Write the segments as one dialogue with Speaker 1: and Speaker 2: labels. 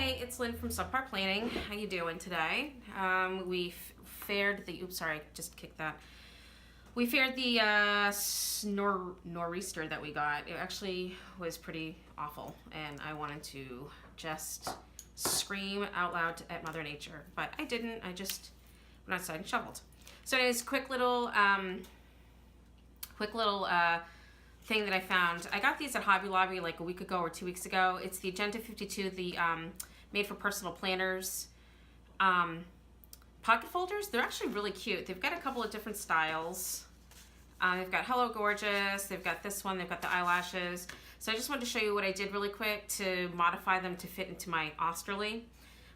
Speaker 1: Hey, it's Lynn from Subparplanning. How you doing today? We fared the, oops, sorry, I just kicked that. We fared the nor'easter that we got. It actually was pretty awful, and I wanted to just scream out loud at Mother Nature, but I didn't. I just went outside and shoveled. So anyways, quick little thing that I found. I got these at Hobby Lobby like a week ago or 2 weeks ago. It's the Agenda 52, the made for personal planners pocket folders. They're actually really cute. They've got a couple of different styles. They've got Hello Gorgeous, they've got this one, they've got the eyelashes. So I just wanted to show you what I did really quick to modify them to fit into my Austerly,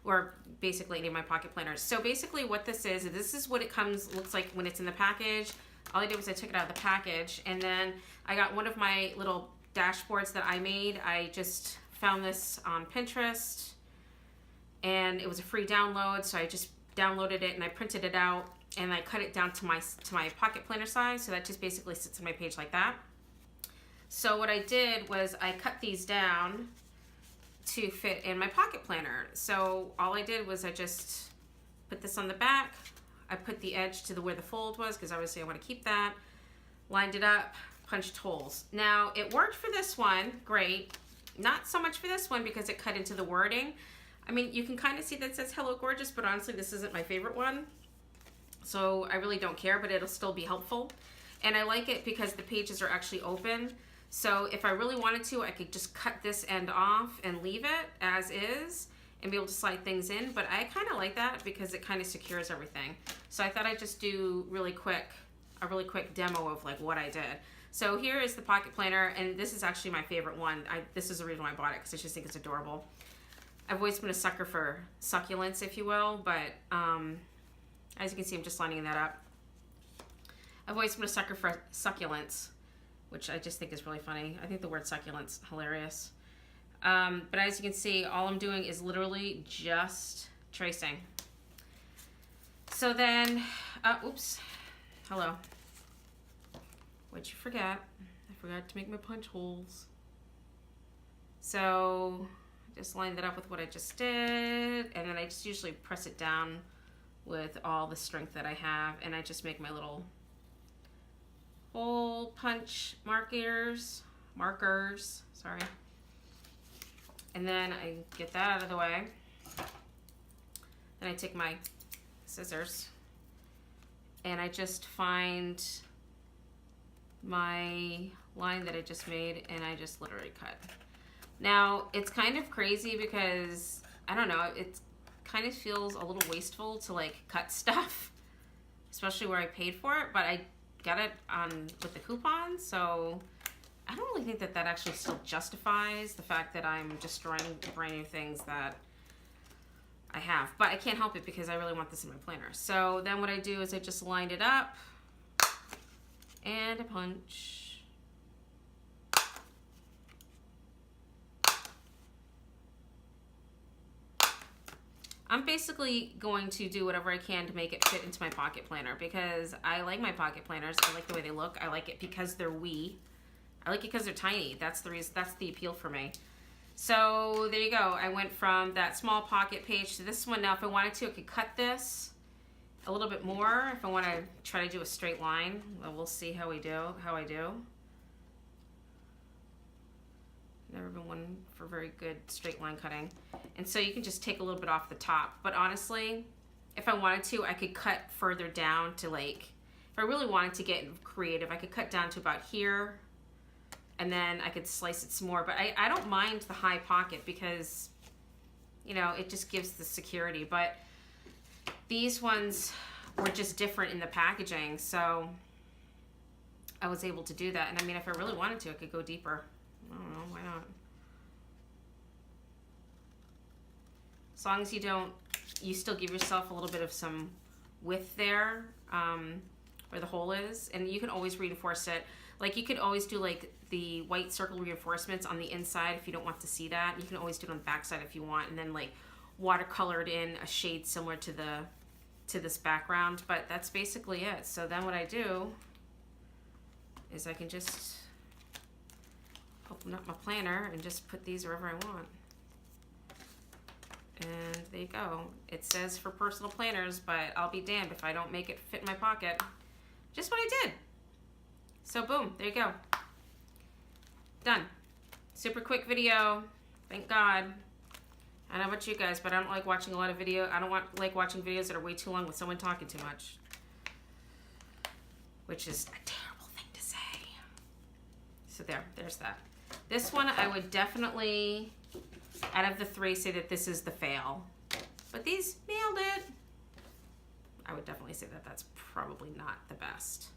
Speaker 1: or basically any of my pocket planners. So basically what this is what it looks like when it's in the package. All I did was I took it out of the package, and then I got one of my little dashboards that I made. I just found this on Pinterest, and it was a free download, so I just downloaded it and I printed it out, and I cut it down to my pocket planner size, so that just basically sits on my page like that. So what I did was I cut these down to fit in my pocket planner. So all I did was I just put this on the back. I put the edge to where the fold was, because obviously I want to keep that. Lined it up, punched holes. Now it worked for this one, great. Not so much for this one because it cut into the wording. I mean, you can kind of see that it says Hello Gorgeous, but honestly this isn't my favorite one. So I really don't care, but it'll still be helpful. And I like it because the pages are actually open. So if I really wanted to, I could just cut this end off and leave it as is and be able to slide things in. But I kind of like that because it kind of secures everything. So I thought I'd just do a really quick demo of like what I did. So here is the pocket planner, and this is actually my favorite one. This is the reason why I bought it, because I just think it's adorable. I've always been a sucker for succulents, if you will, but as you can see, I'm just lining that up. I've always been a sucker for succulents, which I just think is really funny. I think the word succulent's hilarious. But as you can see, all I'm doing is literally just tracing. So then, oops, hello. What'd you forget? I forgot to make my punch holes. So just line that up with what I just did, and then I just usually press it down with all the strength that I have, and I just make my little hole punch markers, sorry. And then I get that out of the way. Then I take my scissors and I just find my line that I just made, and I just literally cut. Now it's kind of crazy because I don't know, it kind of feels a little wasteful to like cut stuff, especially where I paid for it, but I got it with the coupon, so I don't really think that actually still justifies the fact that I'm destroying brand new things that I have. But I can't help it because I really want this in my planner. So then what I do is I just lined it up and I punch. I'm basically going to do whatever I can to make it fit into my pocket planner because I like my pocket planners. I like the way they look. I like it because they're wee. I like it because they're tiny. That's the reason. That's the appeal for me. So there you go. I went from that small pocket page to this one. Now, if I wanted to, I could cut this a little bit more. If I want to try to do a straight line, well, we'll see how I do. Never been one for very good straight line cutting. And so you can just take a little bit off the top. But honestly, if I wanted to, I could cut further down to like, if I really wanted to get creative, I could cut down to about here, and then I could slice it some more. But I don't mind the high pocket because, you know, it just gives the security. But these ones were just different in the packaging, so I was able to do that. And I mean, if I really wanted to, I could go deeper. I don't know, why not? As long as you still give yourself a little bit of some width there where the hole is, and you can always reinforce it. Like you could always do like the white circle reinforcements on the inside if you don't want to see that. You can always do it on the back side if you want, and then like watercolored in a shade similar to this background. But that's basically it. So then what I do is I can just open up my planner and just put these wherever I want. And there you go. It says for personal planners, but I'll be damned if I don't make it fit in my pocket. Just what I did. So boom, there you go. Done. Super quick video. Thank God. I don't know about you guys, but I don't like watching a lot of video. I don't like watching videos that are way too long with someone talking too much. Which is a terrible thing to say. So there's that. This one I would definitely, out of the three, say that this is the fail. But these nailed it. I would definitely say that that's probably not the best.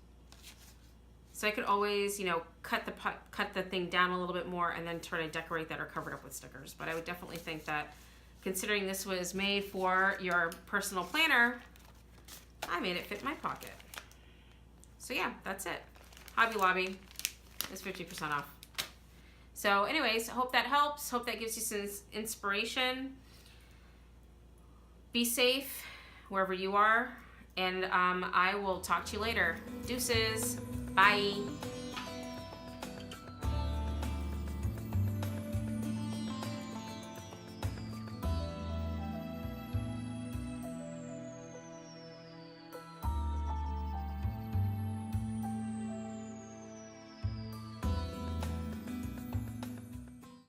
Speaker 1: So I could always, you know, cut the thing down a little bit more and then try to decorate that or cover it up with stickers. But I would definitely think that, considering this was made for your personal planner, I made it fit in my pocket. So yeah, that's it. Hobby Lobby is 50% off. So anyways, hope that helps. Hope that gives you some inspiration. Be safe wherever you are. And I will talk to you later. Deuces. Bye.